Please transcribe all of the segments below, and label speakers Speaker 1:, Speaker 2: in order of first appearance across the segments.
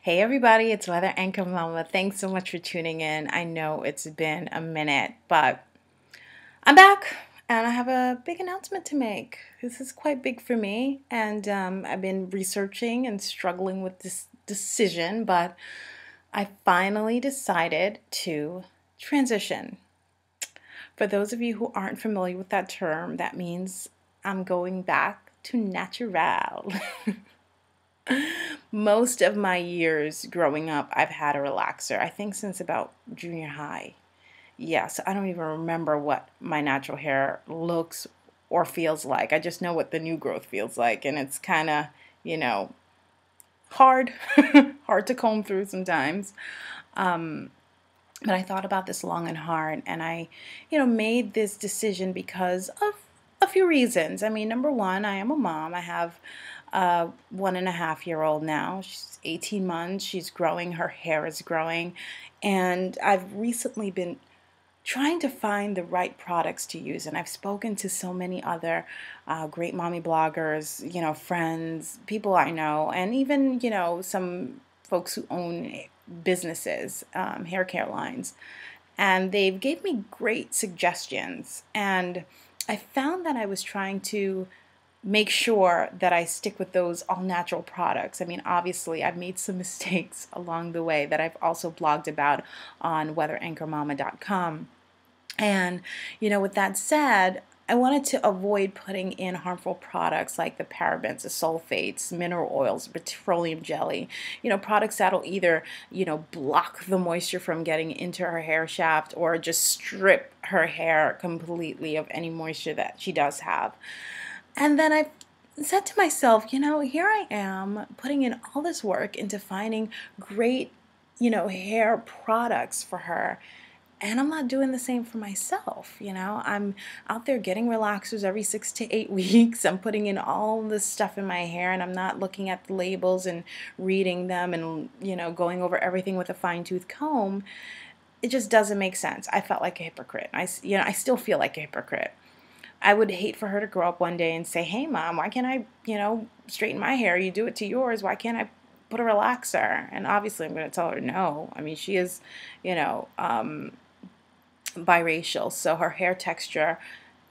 Speaker 1: Hey everybody, it's Weather Anchor Mama. Thanks so much for tuning in. I know it's been a minute, but I'm back and I have a big announcement to make. This is quite big for me, and I've been researching and struggling with this decision, but I finally decided to transition. For those of you who aren't familiar with that term, that means I'm going back to natural. Most of my years growing up, I've had a relaxer. I think since about junior high. Yes, I don't even remember what my natural hair looks or feels like. I just know what the new growth feels like, and it's kind of, you know, hard, hard to comb through sometimes. Um, but I thought about this long and hard, and I, made this decision because of a few reasons. I mean, number one, I am a mom. I have a 1.5-year-old now. She's 18 months. She's growing. Her hair is growing. And I've recently been trying to find the right products to use. And I've spoken to so many other great mommy bloggers, friends, people I know, and even, some folks who own businesses, hair care lines. And they've gave me great suggestions. And I found that I was trying to make sure that I stick with those all natural products. I mean, obviously, I've made some mistakes along the way that I've also blogged about on weatheranchormama.com. And, with that said, I wanted to avoid putting in harmful products like the parabens, the sulfates, mineral oils, petroleum jelly, products that'll either, block the moisture from getting into her hair shaft or just strip her hair completely of any moisture that she does have. And then I said to myself, here I am putting in all this work into finding great, hair products for her. And I'm not doing the same for myself. I'm out there getting relaxers every 6 to 8 weeks. I'm putting in all this stuff in my hair, and I'm not looking at the labels and reading them and, going over everything with a fine-tooth comb. It just doesn't make sense. I felt like a hypocrite. I still feel like a hypocrite. I would hate for her to grow up one day and say, "Hey, mom, why can't I, straighten my hair? You do it to yours. Why can't I put a relaxer?" And obviously, I'm going to tell her no. I mean, she is, biracial, so her hair texture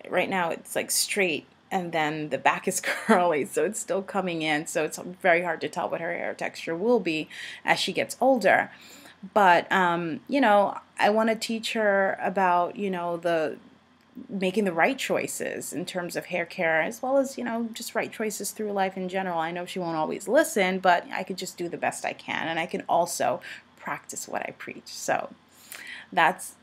Speaker 1: right now it's like straight, and then the back is curly, so it's still coming in. So it's very hard to tell what her hair texture will be as she gets older. But I want to teach her about the making the right choices in terms of hair care, as well as just right choices through life in general. I know she won't always listen, but I could just do the best I can, and I can also practice what I preach. So that's,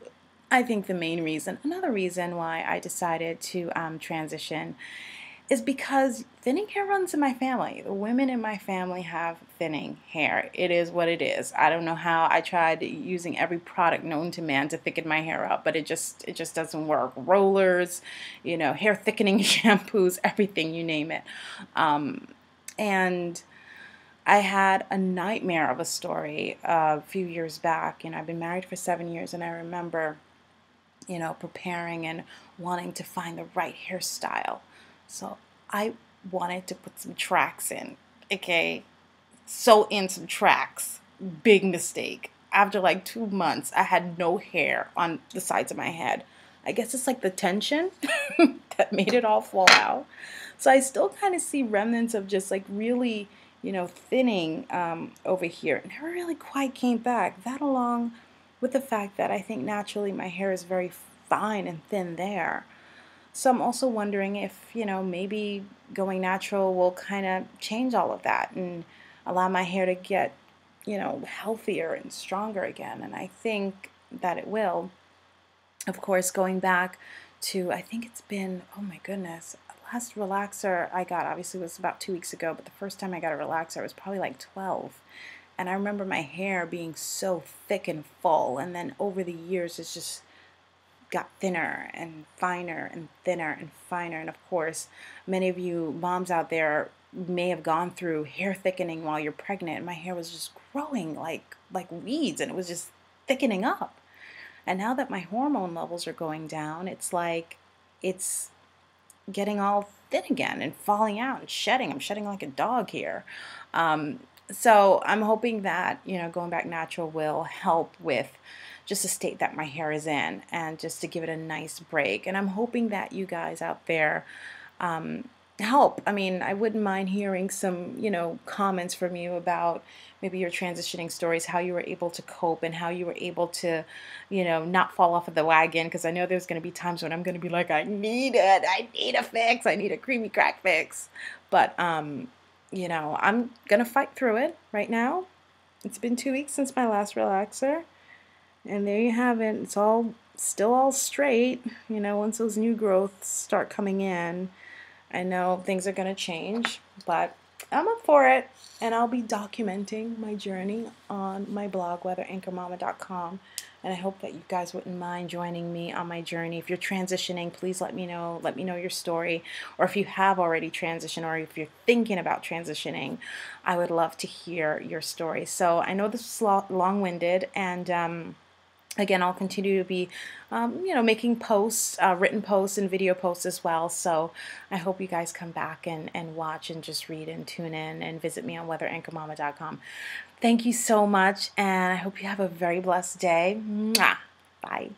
Speaker 1: I think, the main reason. Another reason why I decided to transition is because thinning hair runs in my family. The women in my family have thinning hair. It is what it is. I don't know how. I tried using every product known to man to thicken my hair up, but it just doesn't work. Rollers, hair thickening shampoos, everything, you name it. And I had a nightmare of a story a few years back. I've been married for 7 years, and I remember, preparing and wanting to find the right hairstyle. So I wanted to put some tracks in, okay? Sew in some tracks. Big mistake. After like 2 months, I had no hair on the sides of my head. I guess it's like the tension that made it all fall out. So I still kind of see remnants of just like really, thinning over here. It never really quite came back. That along with the fact that I think naturally my hair is very fine and thin there. So I'm also wondering if, maybe going natural will kind of change all of that and allow my hair to get, healthier and stronger again. And I think that it will. Of course, going back to, I think it's been, oh my goodness, last relaxer I got obviously was about 2 weeks ago, but the first time I got a relaxer I was probably like 12. And I remember my hair being so thick and full, and then over the years it's just got thinner and finer and thinner and finer. And of course, many of you moms out there may have gone through hair thickening while you're pregnant, and my hair was just growing like weeds, and it was just thickening up. And now that my hormone levels are going down, it's like it's getting all thin again and falling out and shedding. I'm shedding like a dog here. So I'm hoping that, going back natural will help with just the state that my hair is in and just to give it a nice break. And I'm hoping that you guys out there help. I mean, I wouldn't mind hearing some, comments from you about maybe your transitioning stories, how you were able to cope and how you were able to, not fall off of the wagon. Because I know there's going to be times when I'm going to be like, I need it. I need a fix. I need a creamy crack fix. But, I'm going to fight through it right now. It's been 2 weeks since my last relaxer. And there you have it. It's all still all straight, once those new growths start coming in. I know things are going to change, but I'm up for it. And I'll be documenting my journey on my blog, weatheranchormama.com. And I hope that you guys wouldn't mind joining me on my journey. If you're transitioning, please let me know. Let me know your story. Or if you have already transitioned, or if you're thinking about transitioning, I would love to hear your story. So I know this was long-winded, and again, I'll continue to be, making posts, written posts and video posts as well. So I hope you guys come back and watch and just read and tune in and visit me on weatheranchormama.com. Thank you so much, and I hope you have a very blessed day. Mwah! Bye.